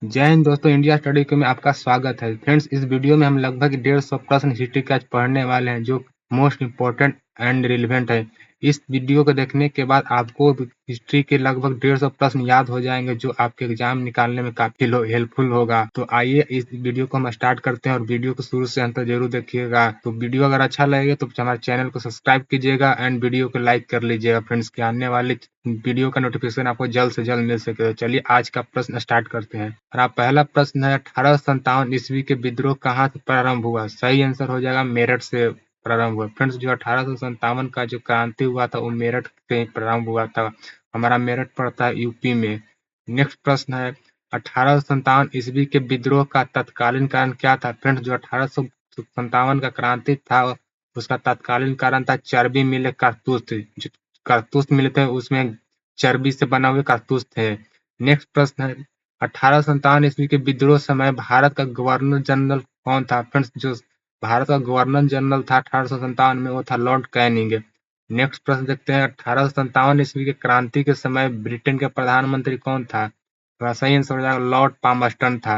जय हिंद दोस्तों, India study Q में आपका स्वागत है। फ्रेंड्स, इस वीडियो में हम लगभग 150 प्रश्न हिस्ट्री का पढ़ने वाले हैं जो मोस्ट इम्पोर्टेंट एंड रिलेवेंट है। इस वीडियो को देखने के बाद आपको हिस्ट्री के लगभग 150 प्रश्न याद हो जाएंगे जो आपके एग्जाम निकालने में काफी हेल्पफुल होगा। तो आइए इस वीडियो को हम स्टार्ट करते हैं और वीडियो को शुरू से अंत तक जरूर देखिएगा। तो वीडियो अगर अच्छा लगेगा तो हमारे चैनल को सब्सक्राइब कीजिएगा एंड वीडियो को लाइक कर लीजिएगा फ्रेंड्स, के आने वाले वीडियो का नोटिफिकेशन आपको जल्द से जल्द मिल सके। तो चलिए आज का प्रश्न स्टार्ट करते हैं। और आप पहला प्रश्न है, 1857 ईस्वी के विद्रोह कहाँ से प्रारंभ हुआ? सही आंसर हो जाएगा मेरठ से प्रारंभ हुआ। फ्रेंड्स, जो 1857 का जो क्रांति हुआ था वो मेरठ से प्रारंभ हुआ था। हमारा मेरठ पड़ता है यूपी में। नेक्स्ट प्रश्न है, 1857 ईस्वी के विद्रोह का तत्कालीन कारण क्या था? फ्रेंड्स, जो 1857 का क्रांति था उसका तत्कालीन कारण था चर्बी मिले कारतूस। जो कारतूस मिले थे उसमें चर्बी से बना हुए कारतूस थे। नेक्स्ट प्रश्न है, 1857 ईस्वी के विद्रोह समय भारत का गवर्नर जनरल कौन था? फ्रेंड्स, जो भारत का गवर्नर जनरल था 1857 में वो था लॉर्ड कैनिंग। नेक्स्ट प्रश्न देखते हैं, 1857 ईस्वी के क्रांति के समय ब्रिटेन के प्रधानमंत्री कौन था? तो सही आंसर हो जाएगा लॉर्ड पामस्टन था।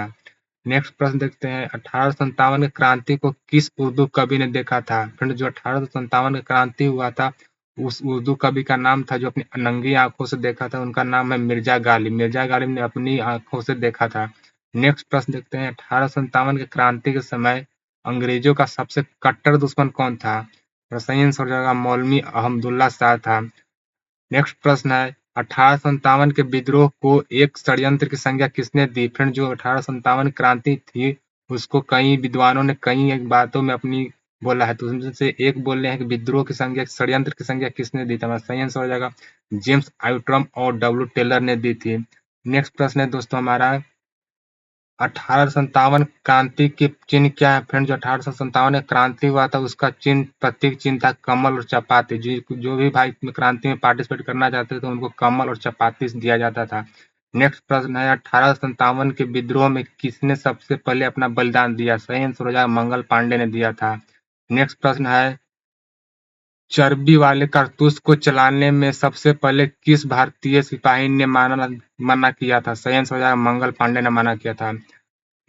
नेक्स्ट प्रश्न देखते हैं, 1857 की क्रांति को किस उर्दू कवि ने देखा था? फ्रेंड, जो 1857 की क्रांति हुआ था उस उर्दू कवि का नाम था जो अपनी नंगी आंखों से देखा था, उनका नाम है मिर्जा गालिब। मिर्जा गालिब ने अपनी आंखों से देखा था। नेक्स्ट प्रश्न देखते हैं, 1857 की क्रांति के समय अंग्रेजों का सबसे कट्टर दुश्मन कौन था? तो सही आंसर हो जाएगा मौलवी अहमदुल्ला शाह था। नेक्स्ट प्रश्न है, 1857 के विद्रोह को एक षड्यंत्र की संज्ञा किसने दी? फ्रेंड, जो 1857 क्रांति थी उसको कई विद्वानों ने कई एक बातों में अपनी बोला है, तो उसमें से एक बोल रहे हैं कि विद्रोह की संज्ञा षड्यंत्र की संज्ञा किसने दी? था सही आंसर हो जाएगा जेम्स आउट्रम और डब्ल्यू टेलर ने दी थी। नेक्स्ट प्रश्न है दोस्तों हमारा, 1857 क्रांति के चिन्ह क्या है? फ्रेंड, जो 1857 में क्रांति हुआ था उसका चिन्ह प्रतीक चिन्ह था कमल और चपाती। जो भी भाई क्रांति में पार्टिसिपेट करना चाहते थे उनको कमल और चपाती दिया जाता था। नेक्स्ट प्रश्न है, 1857 के विद्रोह में किसने सबसे पहले अपना बलिदान दिया? सही आंसर हो जाएगा मंगल पांडे ने दिया था। नेक्स्ट प्रश्न है, चर्बी वाले कारतूस को चलाने में सबसे पहले किस भारतीय सिपाही ने मना किया था? सही आंसर हो जाएगा मंगल पांडे ने मना किया था।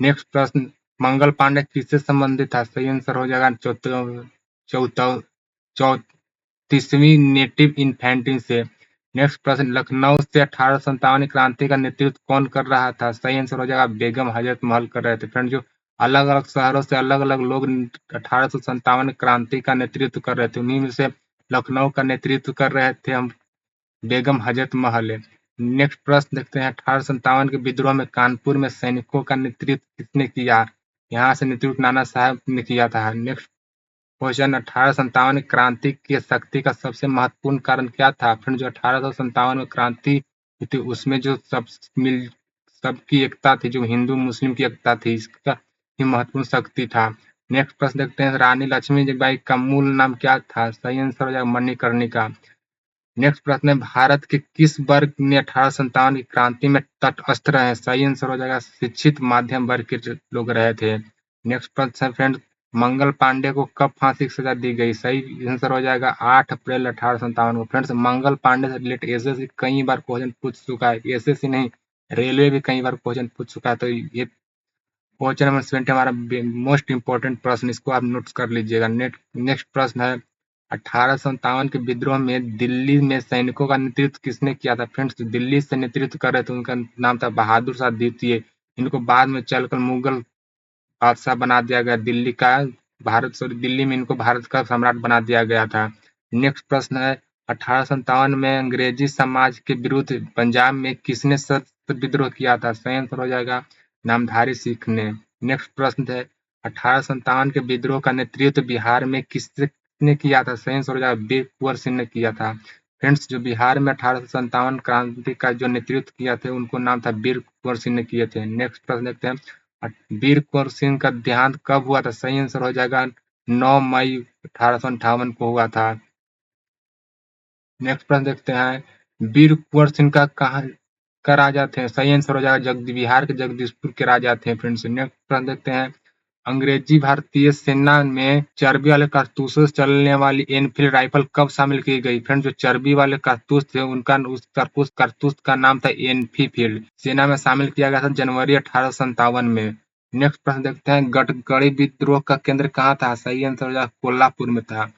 नेक्स्ट प्रश्न, मंगल पांडे किससे संबंधित था? सही आंसर हो जाएगा चौतीसवीं नेटिव इन्फेंट्री से। नेक्स्ट प्रश्न, लखनऊ से 1857 क्रांति का नेतृत्व कौन कर रहा था? सही आंसर हो जाएगा बेगम हजरत महल कर रहे थे। फ्रेंड, जो अलग अलग शहरों से अलग अलग लोग 1857 क्रांति का नेतृत्व कर रहे थे, उन्हीं में से लखनऊ का नेतृत्व कर रहे थे हम बेगम हजरत महल। नेक्स्ट प्रश्न देखते हैं, 1857 के विद्रोह में कानपुर में सैनिकों का नेतृत्व किसने किया? यहाँ से नेतृत्व नाना साहब ने किया था। नेक्स्ट क्वेश्चन, 1857 क्रांति की शक्ति का सबसे महत्वपूर्ण कारण क्या था? फ्रेंड, जो 1857 में क्रांति थी उसमें जो सबकी एकता थी, जो हिंदू मुस्लिम की एकता थी, इसका ही महत्वपूर्ण शक्ति था। नेक्स्ट प्रश्न देखते हैं, रानी लक्ष्मीबाई का मूल नाम क्या था? सही आंसर हो जाएगा मणिकर्णिका। नेक्स्ट प्रश्न है, भारत के किस वर्ग ने 1857 की क्रांति में तटस्थ रहे? सही आंसर हो जाएगा शिक्षित मध्यम वर्ग के लोग रहे थे। नेक्स्ट प्रश्न है फ्रेंड, मंगल पांडे को कब फांसी की सजा दी गई? सही आंसर हो जाएगा 8 अप्रैल 1857 को। फ्रेंड्स, मंगल पांडे से रिलेटेड एसएससी कई बार क्वेश्चन पूछ चुका है, एसएससी नहीं रेलवे भी कई बार क्वेश्चन पूछ चुका है। तो ये क्वेश्चन नंबर 70 हमारा मोस्ट इंपोर्टेंट प्रश्न, इसको आप नोट्स कर लीजिएगा। नेक्स्ट प्रश्न है, 1857 के विद्रोह में दिल्ली में सैनिकों का नेतृत्व किसने किया था? फ्रेंड्स, दिल्ली से नेतृत्व कर रहे थे उनका नाम था बहादुर शाह द्वितीय। इनको बाद में चलकर मुगल बादशाह बना दिया गया, दिल्ली का दिल्ली में इनको भारत का सम्राट बना दिया गया था। नेक्स्ट प्रश्न है, 1857 में अंग्रेजी समाज के विरुद्ध पंजाब में किसने सशस्त्र विद्रोह किया था? सही आंसर हो जाएगा नामधारी सिख ने। नेक्स्ट प्रश्न है, 1857 के विद्रोह का नेतृत्व बिहार में किसने किया था? सही आंसर हो जाएगा वीर कुंवर सिंह ने किया था। फ्रेंड्स, जो बिहार में 1857 क्रांति का जो नेतृत्व किया था उनको नाम था वीर कुंवर सिंह ने किए थे। नेक्स्ट प्रश्न देखते हैं, वीर कुंवर सिंह का देहांत कब हुआ था? सही आंसर हो जाएगा 9 मई 1858 को हुआ था। नेक्स्ट प्रश्न देखते हैं, वीर कुंवर सिंह का कहाँ का राजा थे? सही आंसर हो जाएगा बिहार के जगदीशपुर के राजा थे। फ्रेंड्स, नेक्स्ट प्रश्न देखते हैं, अंग्रेजी भारतीय सेना में चर्बी वाले कारतूसों से चलने वाली एनफील्ड राइफल कब शामिल की गई? फ्रेंड, जो चर्बी वाले कारतूस थे उस कारतूस का नाम था एनफील्ड। सेना में शामिल किया गया था जनवरी 1857 में। नेक्स्ट प्रश्न देखते हैं, गडकरी विद्रोह का केंद्र कहाँ था? सही आंसर हो जाएगा कोल्हापुर में था।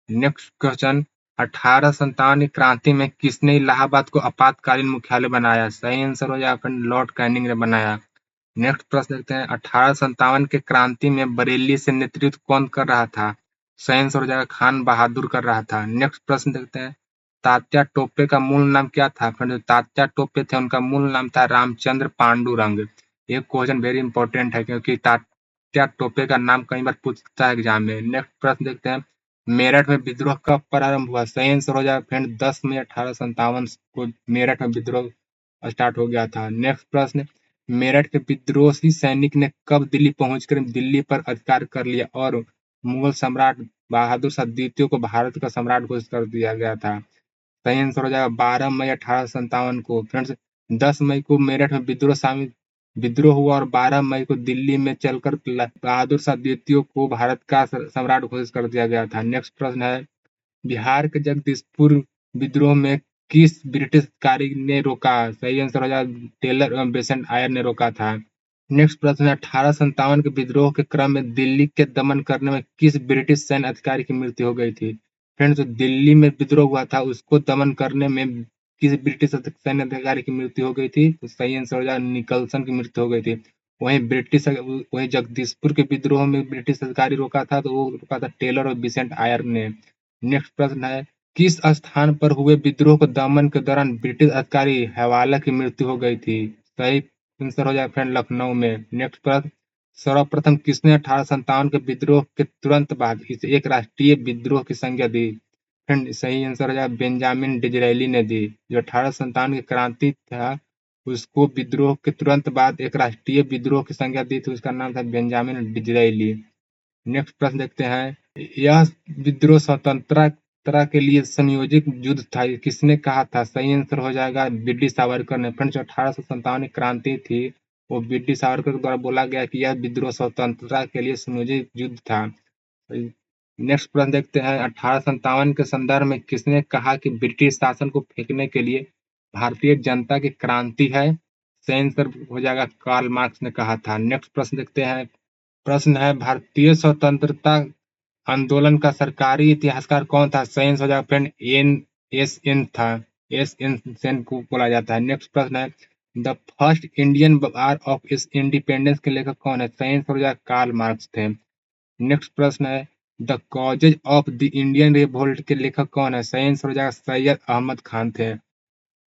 नेक्स्ट क्वेश्चन, 1857 की क्रांति में किसने इलाहाबाद को आपातकालीन मुख्यालय बनाया? सही आंसर हो जाएगा फ्रेंड लॉर्ड कैनिंग ने बनाया। नेक्स्ट प्रश्न देखते हैं, 1857 के क्रांति में बरेली से नेतृत्व कौन कर रहा था? सही आंसर हो जाएगा खान बहादुर कर रहा था। नेक्स्ट प्रश्न देखते हैं, तात्या टोपे का मूल नाम क्या था? फ्रेंड, तात्या टोपे थे उनका मूल नाम था रामचंद्र पांडुरंग। ये क्वेश्चन वेरी इंपॉर्टेंट है क्योंकि तात्या टोपे का नाम कई बार पूछता है एग्जाम में। नेक्स्ट प्रश्न देखते हैं, मेरठ में विद्रोह कब प्रारंभ हुआ? सही आंसर हो जाएगा फ्रेंड 10 मई 1857 को मेरठ में विद्रोह स्टार्ट हो गया था। नेक्स्ट प्रश्न, मेरठ के विद्रोही सैनिक ने कब दिल्ली पहुंचकर दिल्ली पर अधिकार कर लिया और मुगल सम्राट बहादुर शाह द्वितीय को भारत का सम्राट घोषित कर दिया गया था? सही आंसर हो जाएगा 12 मई 1857 को। फ्रेंड्स, 10 मई को मेरठ में विद्रोह हुआ और 12 मई को दिल्ली में चलकर बहादुर शाह द्वितीय को भारत का सम्राट घोषित कर दिया गया था। नेक्स्ट प्रश्न है, बिहार के जगदीशपुर विद्रोह में किस ब्रिटिश अधिकारी ने रोका? सही आंसर हो जाएगा टेलर एवं बेसेंट आयर ने रोका था। नेक्स्ट प्रश्न है, 1857 के विद्रोह के क्रम में दिल्ली के दमन करने में किस ब्रिटिश सैन्य अधिकारी की मृत्यु हो गई थी? फ्रेंड्स, जो दिल्ली में विद्रोह हुआ था उसको दमन करने में किस ब्रिटिश सैन्य अधिकारी की मृत्यु हो गई थी? तो सही आंसर हो जाएगा निकलसन की मृत्यु हो गई थी। वहीं जगदीशपुर के विद्रोह में ब्रिटिश अधिकारी रोका था तो वो रोका था टेलर और बिसेंट आयर ने। नेक्स्ट प्रश्न है, किस स्थान पर हुए विद्रोह को दमन के दौरान ब्रिटिश अधिकारी हवाला की मृत्यु हो गई थी? सही आंसर हो जाएगा फ्रेंड लखनऊ में। नेक्स्ट प्रश्न, सर्वप्रथम किसने 1857 के विद्रोह के तुरंत बाद इसे एक राष्ट्रीय विद्रोह की संज्ञा दी? फ्रेंड, सही आंसर हो जाएगा बेंजामिन डिज़रायली ने दी। जो 1857 की क्रांति था उसको विद्रोह के तुरंत बाद एक राष्ट्रीय विद्रोह की संज्ञा दी थी, उसका नाम था बेंजामिन डिज़रायली। नेक्स्ट प्रश्न देखते हैं, यह विद्रोह स्वतंत्रता के लिए संयोजित युद्ध था, किसने कहा था? सही आंसर हो जाएगा बी.डी. सावरकर ने। फ्रेंड्स, 1857 की क्रांति थी वो बी.डी. सावरकर के द्वारा बोला गया कि यह विद्रोह स्वतंत्रता के लिए संयोजित युद्ध था। नेक्स्ट प्रश्न देखते हैं, 1857 के संदर्भ में किसने कहा कि ब्रिटिश शासन को फेंकने के लिए भारतीय जनता की क्रांति है? सही आंसर हो जाएगा कार्ल मार्क्स ने कहा था। नेक्स्ट प्रश्न देखते हैं, प्रश्न है, भारतीय स्वतंत्रता आंदोलन का सरकारी इतिहासकार कौन था? सही आंसर हो जाएगा फ्रेंड एन था। एन सेन को बोला जाता है। नेक्स्ट प्रश्न है, the first Indian war of independence के लेखक कौन है? सही आंसर हो जाएगा कार्ल मार्क्स थे। नेक्स्ट प्रश्न है, the causes of the Indian revolt के लेखक कौन है? सही आंसर हो जाएगा सैयद अहमद खान थे।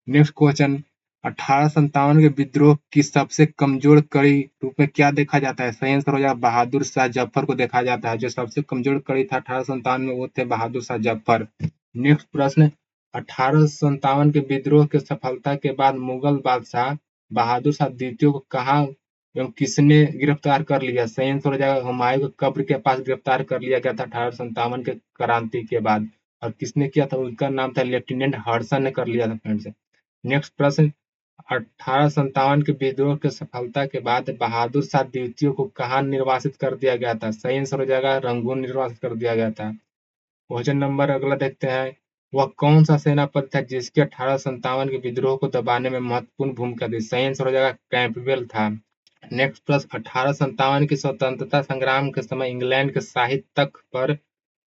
नेक्स्ट क्वेश्चन, 1857 के विद्रोह की सबसे कमजोर कड़ी रूप में क्या देखा जाता है? सही आंसर हो जाएगा बहादुर शाह जफर को देखा जाता है। जो सबसे कमजोर कड़ी था 1857 में वो थे बहादुर शाह जफर। नेक्स्ट प्रश्न, 1857 के विद्रोह की सफलता के बाद मुगल बादशाह बहादुर शाह द्वितीय को कहाँ एवं किसने गिरफ्तार कर लिया? सही आंसर हो जाएगा हुमायूं के कब्र के पास गिरफ्तार कर लिया गया था 1857 के क्रांति के बाद। और किसने किया था? उनका नाम था लेफ्टिनेंट हडसन ने कर लिया था फ्रेंड्स। नेक्स्ट प्रश्न, 1857 के विद्रोह की सफलता के बाद बहादुर शाह द्वितीय को कहाँ निर्वासित कर दिया गया था? सही आंसर हो जाएगा रंगून निर्वासित कर दिया गया था। क्वेश्चन नंबर अगला देखते हैं, वह कौन सा सेनापति था जिसके 1857 के विद्रोह को दबाने में महत्वपूर्ण भूमिका दी? सही आंसर हो जाएगा कैंपबेल था। नेक्स्ट प्रश्न, 1857 के स्वतंत्रता संग्राम के समय इंग्लैंड के शाही तख्त पर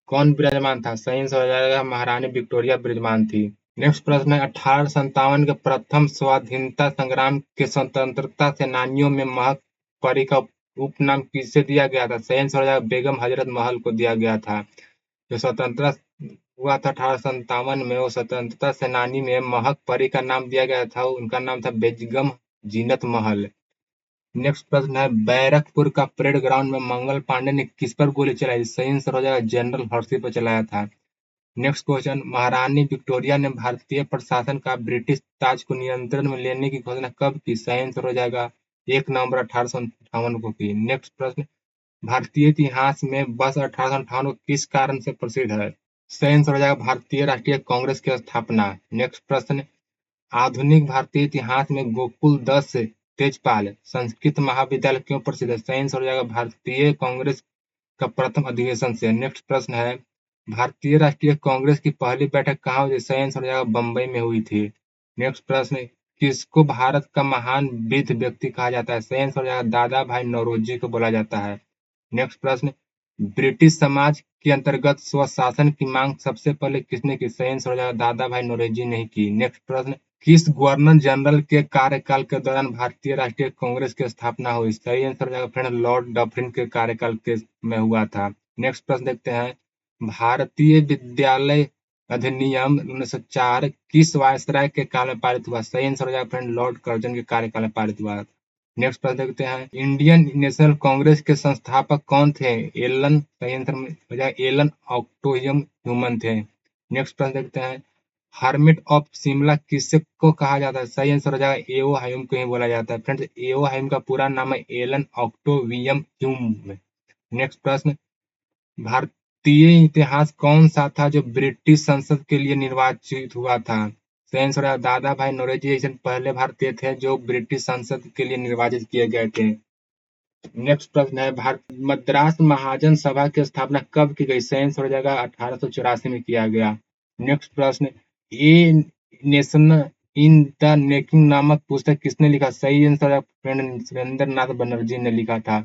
कौन विराजमान था? सही आंसर हो जाएगा महारानी विक्टोरिया विराजमान थी। नेक्स्ट प्रश्न है, 1857 के प्रथम स्वाधीनता संग्राम के स्वतंत्रता सेनानियों में महक परी का उपनाम किसे दिया गया था? सही आंसर हो जाएगा बेगम हजरत महल को दिया गया था। जो स्वतंत्रता हुआ था 1857 में वो स्वतंत्रता सेनानी में महक परी का नाम दिया गया था, उनका नाम था बेगम जीनत महल। नेक्स्ट प्रश्न है, बैरकपुर का परेड ग्राउंड में मंगल पांडे ने किस पर गोली चलाई? सही आंसर हो जाएगा जनरल हर्षी पर चलाया था। नेक्स्ट क्वेश्चन, महारानी विक्टोरिया ने भारतीय प्रशासन का ब्रिटिश ताज को नियंत्रण में लेने की घोषणा कब की? सही आंसर हो जाएगा 1 नवंबर 1858 को की। नेक्स्ट प्रश्न, भारतीय इतिहास में वर्ष 1858 किस कारण से प्रसिद्ध है? सही आंसर हो जाएगा भारतीय राष्ट्रीय कांग्रेस की स्थापना। नेक्स्ट प्रश्न, आधुनिक भारतीय इतिहास में गोकुल 10 तेजपाल संस्कृत महाविद्यालय क्यों प्रसिद्ध है? सही आंसर हो जाएगा भारतीय कांग्रेस का प्रथम अधिवेशन से। नेक्स्ट प्रश्न है भारतीय राष्ट्रीय कांग्रेस की पहली बैठक कहाँ हुई थी? सही आंसर हो जाएगा बम्बई में हुई थी। नेक्स्ट प्रश्न किसको भारत का महान वृद्ध व्यक्ति कहा जाता है? सही आंसर हो जाएगा दादा भाई नौरोजी को बोला जाता है। नेक्स्ट प्रश्न ब्रिटिश समाज के अंतर्गत स्वशासन की मांग सबसे पहले किसने की? सही आंसर हो जाएगा दादा भाई नौरोजी ने की। नेक्स्ट प्रश्न किस गवर्नर जनरल के कार्यकाल के दौरान भारतीय राष्ट्रीय कांग्रेस की स्थापना हुई? सही आंसर हो जाएगा फ्रेंड लॉर्ड डफरिन के कार्यकाल के में हुआ था। नेक्स्ट प्रश्न देखते हैं भारतीय विद्यालय अधिनियम 1904 किस वायसराय के काल में पारित हुआ? सही आंसर हो जाएगा फ्रेंड लॉर्ड कर्जन के कार्यकाल में पारित हुआ। नेक्स्ट प्रश्न देखते हैं इंडियन नेशनल कांग्रेस के संस्थापक कौन थे? एलन सही आंसर हो जाएगा एलन ऑक्टोयम ह्यूमन थे। नेक्स्ट प्रश्न देखते हैं हर्मिट ऑफ शिमला किसे को कहा जाता है? सही आंसर हो जाएगा एओ हाइम को ही बोला जाता है। फ्रेंड्स एओ हाइम का पूरा नाम है एलन ऑक्टोवियम ह्यूम। नेक्स्ट प्रश्न भारतीय इतिहास कौन सा था जो ब्रिटिश संसद के लिए निर्वाचित हुआ था? सही आंसर है दादा भाई नौरोजी ऐसे पहले भारतीय थे जो ब्रिटिश संसद के लिए निर्वाचित किए गए थे। नेक्स्ट प्रश्न है भारत मद्रास महाजन सभा की स्थापना कब की गई? सही आंसर हो जाएगा 1884 में किया गया। नेक्स्ट प्रश्न a nation in the making नामक पुस्तक किसने लिखा? सही आंसर है फ्रेंड सुरेंद्र नाथ बनर्जी ने लिखा था।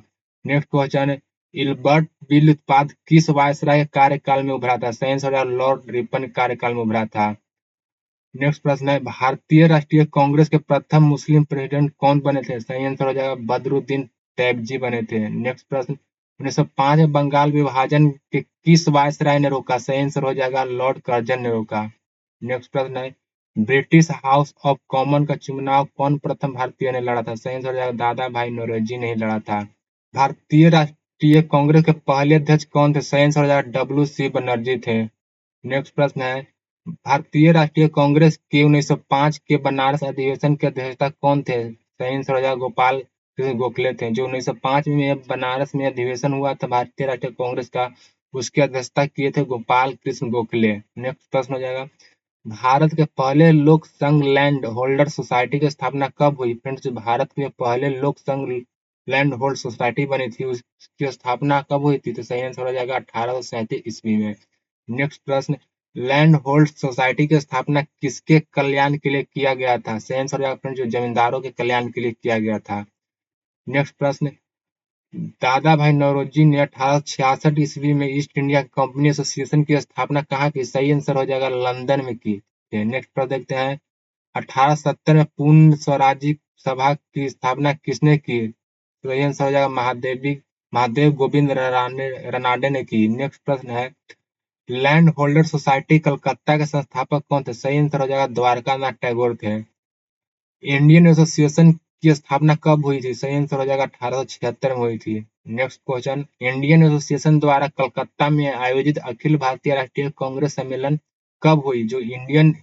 नेक्स्ट क्वेश्चन इल्बर्ट बिल उत्पाद किस वायसराय के कार्यकाल में उभरा था? सही आंसर है लॉर्ड रिपन के कार्यकाल में उभरा था। नेक्स्ट प्रश्न है भारतीय राष्ट्रीय कांग्रेस के प्रथम मुस्लिम प्रेसिडेंट कौन बने थे? सही आंसर हो जाएगा बदरुद्दीन तैयबजी बने थे। नेक्स्ट प्रश्न 1905 में बंगाल विभाजन के किस वायसराय ने रोका? सही आंसर हो जाएगा लॉर्ड कर्जन ने रोका। नेक्स्ट प्रश्न है ब्रिटिश हाउस ऑफ कॉमन का चुनाव कौन प्रथम भारतीय ने लड़ा था? सही आंसर हो जाएगा दादा भाई नौरोजी ने ही लड़ा था। भारतीय राष्ट्रीय कांग्रेस के पहले अध्यक्ष कौन थे? सही आंसर हो जाएगा डब्ल्यू.सी. बनर्जी थे। नेक्स्ट प्रश्न है भारतीय राष्ट्रीय कांग्रेस के 1905 के बनारस अधिवेशन के अध्यक्षता कौन थे? सही आंसर हो जाएगा गोपाल कृष्ण गोखले थे। जो 1905 में बनारस में अधिवेशन हुआ था भारतीय राष्ट्रीय कांग्रेस का उसकी अध्यक्षता किए थे गोपाल कृष्ण गोखले। नेक्स्ट प्रश्न हो जाएगा भारत के पहले लोक संघ लैंड होल्डर सोसाइटी की स्थापना कब हुई? फ्रेंड्स भारत में पहले लोक संघ लैंड होल्ड सोसाइटी बनी थी उसकी स्थापना कब हुई थी? तो सही आंसर हो जाएगा 1837 ईस्वी में। नेक्स्ट प्रश्न लैंड होल्ड सोसाइटी की स्थापना किसके कल्याण के लिए किया गया था? सही आंसर हो जाएगा फ्रेंड्स जो जमींदारों के कल्याण के लिए किया गया था। नेक्स्ट प्रश्न दादा भाई नौरोजी ने 1866 ईस्वी में ईस्ट इंडिया कंपनी एसोसिएशन की स्थापना कहाँ की? सही आंसर हो जाएगा लंदन में की। नेक्स्ट प्रश्न देखते हैं 1870 में पूर्ण स्वराज्य सभा की स्थापना किसने की? सही आंसर हो जाएगा महादेव गोविंद रनाडे ने की। नेक्स्ट प्रश्न है लैंड होल्डर सोसाइटी कलकत्ता के संस्थापक कौन थे? सही आंसर हो जाएगा द्वारकानाथ टैगोर थे। इंडियन एसोसिएशन की स्थापना कब हुई थी? सही आंसर हो जाएगा 1876 में हुई थी। नेक्स्ट क्वेश्चन इंडियन एसोसिएशन द्वारा कलकत्ता में आयोजित अखिल भारतीय राष्ट्रीय कांग्रेस सम्मेलन कब हुई? जो इंडियन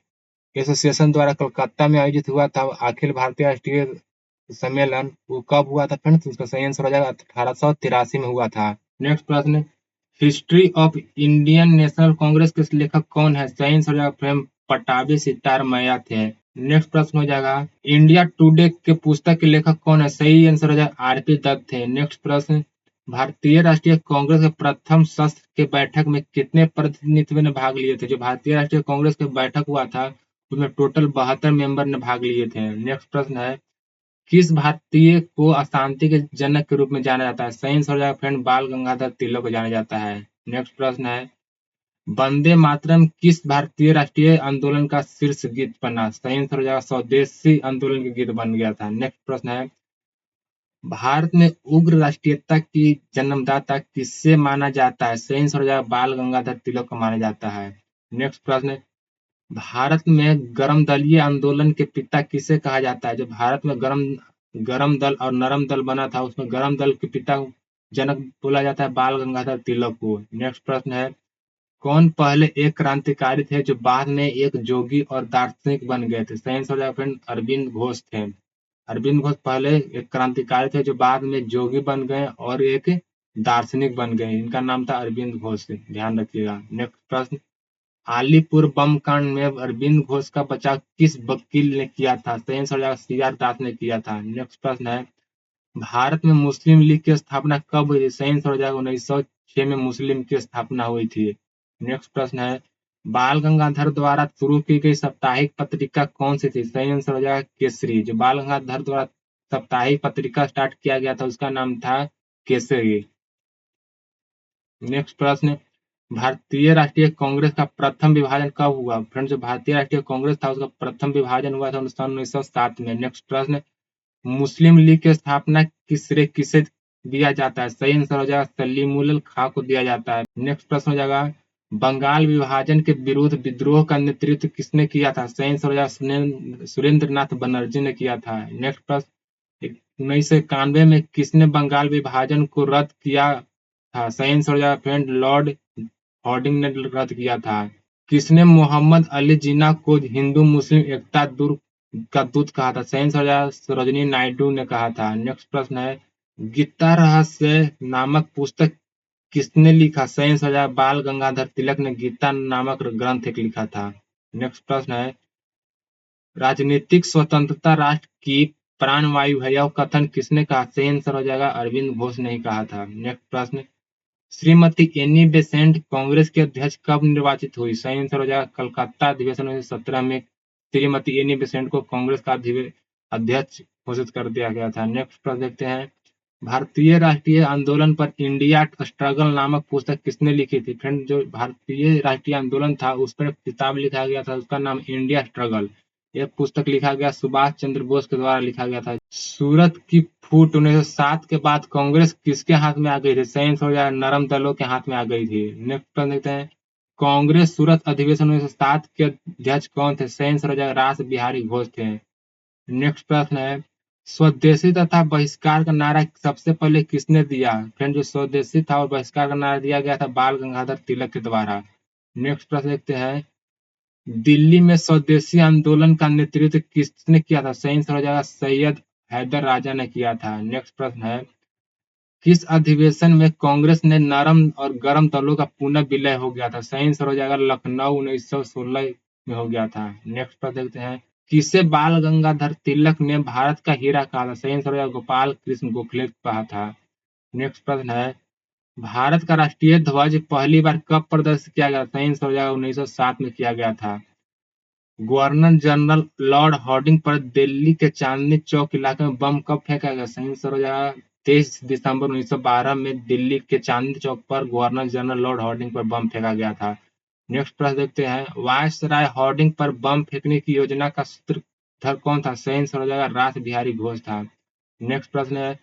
एसोसिएशन द्वारा कलकत्ता में आयोजित हुआ था अखिल भारतीय राष्ट्रीय सम्मेलन वो कब हुआ था फ्रेंड्स? उसका सही आंसर हो जाएगा 1883 में हुआ था। नेक्स्ट प्रश्न history of Indian national Congress के लेखक कौन है? सही आंसर हो जाएगा फ्रेंड पटाभी सितार मैया थे। नेक्स्ट प्रश्न हो जाएगा इंडिया टुडे के पुस्तक के लेखक कौन है? सही आंसर हो जाएगा आरपी दत्त थे। नेक्स्ट प्रश्न भारतीय राष्ट्रीय कांग्रेस के प्रथम सत्र के बैठक में कितने प्रतिनिधित्व ने भाग लिए थे? जो भारतीय राष्ट्रीय कांग्रेस के बैठक हुआ था उसमें टोटल 72 मेंबर ने भाग लिए थे। नेक्स्ट प्रश्न है किस भारतीय को अशांति के जनक के रूप में जाना जाता है? सही आंसर हो जाएगा फ्रेंड बाल गंगाधर तिलक को जाना जाता है। नेक्स्ट प्रश्न है वंदे मातरम किस भारतीय राष्ट्रीय आंदोलन का शीर्ष गीत बना? सही आंसर हो जाएगा स्वदेशी आंदोलन के गीत बन गया था। नेक्स्ट प्रश्न है भारत में उग्र राष्ट्रीयता की जन्मदाता किससे माना जाता है? सही आंसर हो जाएगा बाल गंगाधर तिलक को माना जाता है। नेक्स्ट प्रश्न भारत में गरम दलीय आंदोलन के पिता किसे कहा जाता है? जो भारत में गरम दल और नरम दल बना था उसमें गरम दल के पिता जनक बोला जाता है बाल गंगाधर तिलक को। नेक्स्ट प्रश्न है कौन पहले एक क्रांतिकारी थे जो बाद में एक जोगी और दार्शनिक बन गए थे? सही आंसर हो जाएगा फ्रेंड अरविंद घोष थे। अरविंद घोष पहले एक क्रांतिकारी थे जो बाद में जोगी बन गए और एक दार्शनिक बन गए। इनका नाम था अरविंद घोष। ध्यान रखिएगा। नेक्स्ट प्रश्न आलीपुर बम कांड में अरविंद घोष का बचाव किस वकील ने किया था? सही आंसर हो जाएगा सी.आर. दास ने किया था। नेक्स्ट प्रश्न है, भारत में मुस्लिम लीग की स्थापना कब हुई थी? सही आंसर हो जाएगा 1906 में मुस्लिम की स्थापना हुई थी। नेक्स्ट प्रश्न है, बाल गंगाधर द्वारा शुरू की गई साप्ताहिक पत्रिका कौन सी थी? सही आंसर हो जाएगा केसरी। जो बाल गंगाधर द्वारा साप्ताहिक पत्रिका स्टार्ट किया गया था उसका नाम था केसरी। नेक्स्ट प्रश्न, भारतीय राष्ट्रीय कांग्रेस का प्रथम विभाजन कब हुआ? फ्रेंड्स, जो भारतीय राष्ट्रीय कांग्रेस था उसका प्रथम विभाजन हुआ था सन 1907 में। नेक्स्ट प्रश्न, मुस्लिम लीग की स्थापना किसे दिया जाता है? सही आंसर हो जाएगा सलीमुल खां को दिया जाता है। नेक्स्ट प्रश्न हो जाएगा, बंगाल विभाजन के विरुद्ध विद्रोह का नेतृत्व किसने किया था? सही आंसर हो जाएगा सुरेंद्र नाथ बनर्जी ने किया था। नेक्स्ट प्रश्न, 1991 में किसने बंगाल विभाजन को रद्द किया था? सही आंसर हो जाएगा फ्रेंड लॉर्ड हार्डिंग ने रद्द किया था। किसने मोहम्मद अली जिन्ना को हिंदू मुस्लिम एकता का दूत कहा था? सही आंसर हो जाएगा सरोजिनी नायडू ने कहा था। नेक्स्ट प्रश्न है, गीता रहस्य नामक पुस्तक किसने लिखा? सही आंसर हो जाएगा बाल गंगाधर तिलक ने गीता नामक ग्रंथ एक लिखा था। नेक्स्ट प्रश्न है, राजनीतिक स्वतंत्रता राष्ट्र की प्राणवायु है यह कथन किसने कहा? सही आंसर हो जाएगा अरविंद घोष ने ही कहा था। नेक्स्ट प्रश्न, श्रीमती एनी बेसेंट कांग्रेस के अध्यक्ष कब निर्वाचित हुई? सही आंसर हो जाएगा कलकत्ता अधिवेशन 1917 में श्रीमती एनी बेसेंट को कांग्रेस का अध्यक्ष घोषित कर दिया गया था। नेक्स्ट प्रश्न देखते हैं, भारतीय राष्ट्रीय आंदोलन पर इंडिया स्ट्रगल नामक पुस्तक किसने लिखी थी? फ्रेंड, जो भारतीय राष्ट्रीय आंदोलन था उस पर किताब लिखा गया था उसका नाम इंडिया स्ट्रगल। यह पुस्तक लिखा गया सुभाष चंद्र बोस के द्वारा लिखा गया था। सूरत की फूट 1907 के बाद कांग्रेस किसके हाथ में आ गई थी? सही आंसर हो जाएगा नरम दलों के हाथ में आ गई थी। नेक्स्ट प्रश्न देखते हैं, कांग्रेस सूरत अधिवेशन 1907 के अध्यक्ष कौन थे? सही आंसर हो जाएगा रास बिहारी घोष थे। नेक्स्ट प्रश्न है, स्वदेशी तथा बहिष्कार का नारा सबसे पहले किसने दिया? फ्रेंड, जो स्वदेशी था और बहिष्कार का नारा दिया गया था बाल गंगाधर तिलक के द्वारा। नेक्स्ट प्रश्न देखते हैं, दिल्ली में स्वदेशी आंदोलन का नेतृत्व किसने किया था? सही आंसर हो जाएगा सैयद हैदर राजा ने किया था। नेक्स्ट प्रश्न है, किस अधिवेशन में कांग्रेस ने नरम और गरम दलों का पुनः विलय हो गया था? सही आंसर हो जाएगा लखनऊ 1916 में हो गया था। नेक्स्ट प्रश्न देखते हैं, किसे बाल गंगाधर तिलक ने भारत का हीरा कहा था? सही आंसर हो जाएगा गोपाल कृष्ण गोखले कहा था। नेक्स्ट प्रश्न है, भारत का राष्ट्रीय ध्वज पहली बार कब प्रदर्शित किया गया? सही आंसर हो जाएगा 1907 में किया गया था। गवर्नर जनरल लॉर्ड हार्डिंग पर दिल्ली के चांदनी चौक इलाके में बम कब फेंका गया? सही आंसर हो जाएगा 23 दिसंबर 1912 में दिल्ली के चांदनी चौक पर गवर्नर जनरल लॉर्ड हार्डिंग पर बम फेंका गया था। नेक्स्ट प्रश्न देखते हैं, वायसराय हार्डिंग पर बम फेंकने की योजना का सूत्रधार कौन था? सही आंसर हो जाएगा रास बिहारी घोष था। नेक्स्ट प्रश्न है,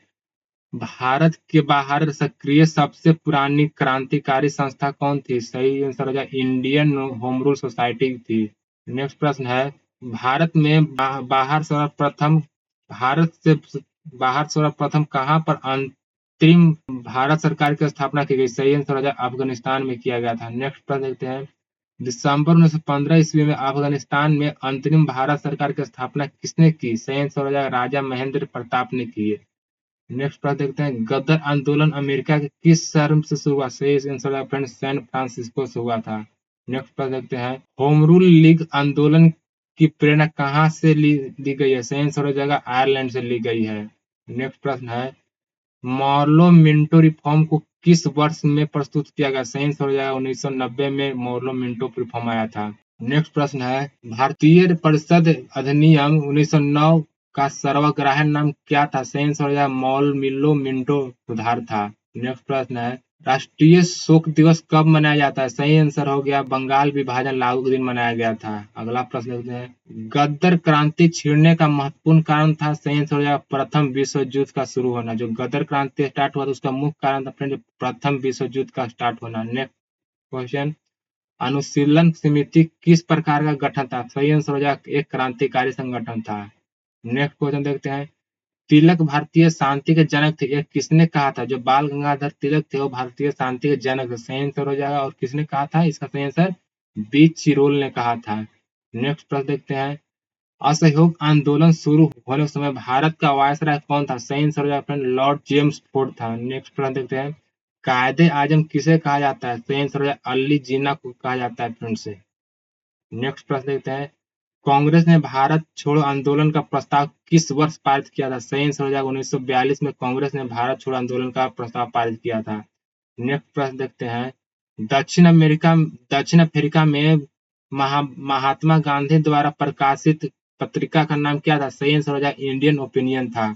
भारत के बाहर सक्रिय सबसे पुरानी क्रांतिकारी संस्था कौन थी? सही आंसर हो जाएगा इंडियन होम रूल सोसाइटी थी। नेक्स्ट प्रश्न है, भारत में भारत से बाहर सर्वप्रथम कहाँ पर अंतरिम भारत सरकार की स्थापना की गई? सही आंसर हो जाएगा अफगानिस्तान में किया गया था। नेक्स्ट प्रश्न देखते हैं, दिसंबर 1915 ईस्वी में अफगानिस्तान में अंतरिम भारत सरकार की स्थापना किसने की? सही आंसर हो जाएगा राजा महेंद्र प्रताप ने की। नेक्स्ट प्रश्न देखते हैं, गदर आंदोलन अमेरिका के किस शहर से शुरू हुआ? सही आंसर है फ्रेंड सैन फ्रांसिस्को से हुआ था। नेक्स्ट प्रश्न देखते हैं, होम रूल लीग आंदोलन की प्रेरणा कहाँ से ली गई है? सही आंसर हो जाएगा आयरलैंड से ली गई है। नेक्स्ट प्रश्न है, मॉर्लो मिंटो रिफॉर्म को किस वर्ष में प्रस्तुत किया गया? सही आंसर हो जाएगा 1990 में मॉर्लो मिंटो रिफॉर्म आया था। नेक्स्ट प्रश्न है, भारतीय परिषद अधिनियम 1909 का सर्वग्राही नाम क्या था? सही आंसर हो जाएगा मॉल मिल्लो मिंटो सुधार था। नेक्स्ट प्रश्न है, राष्ट्रीय शोक दिवस कब मनाया जाता है? सही आंसर हो गया बंगाल विभाजन लागू के दिन मनाया गया था। अगला प्रश्न देखते हैं, गदर क्रांति छिड़ने का महत्वपूर्ण कारण था? सही आंसर हो जाएगा प्रथम विश्व युद्ध का शुरू होना। जो गदर क्रांति स्टार्ट हुआ था उसका मुख्य कारण था फ्रेंड प्रथम विश्व युद्ध का स्टार्ट होना। नेक्स्ट क्वेश्चन, अनुशीलन समिति किस प्रकार का गठन था? सही आंसर हो जाएगा एक क्रांतिकारी संगठन था। नेक्स्ट क्वेश्चन देखते हैं, तिलक भारतीय शांति के जनक थे, यह किसने कहा था? जो बाल गंगाधर तिलक थे वो भारतीय शांति के जनक थे। सही आंसर हो जाएगा, और किसने कहा था? इसका सही आंसर बी चिरोल ने कहा था। नेक्स्ट प्रश्न देखते हैं, असहयोग आंदोलन शुरू होने के समय भारत का वायसराय कौन था? सही आंसर हो जाएगा लॉर्ड जेम्स फोर्ड था। नेक्स्ट प्रश्न देखते हैं, कायदे आजम किसे कहा जाता है? सही आंसर हो जाएगा अली जिन्ना को कहा जाता है फ्रेंड से। नेक्स्ट प्रश्न देखते हैं, कांग्रेस ने भारत छोड़ो आंदोलन का प्रस्ताव किस वर्ष पारित किया था? सही आंसर हो जाएगा 1942 में कांग्रेस ने भारत छोड़ो आंदोलन का प्रस्ताव पारित किया था। नेक्स्ट प्रश्न देखते हैं, दक्षिण अमेरिका दक्षिण अफ्रीका में महात्मा गांधी द्वारा प्रकाशित पत्रिका का नाम क्या था? सही आंसर हो जाएगा इंडियन ओपिनियन था।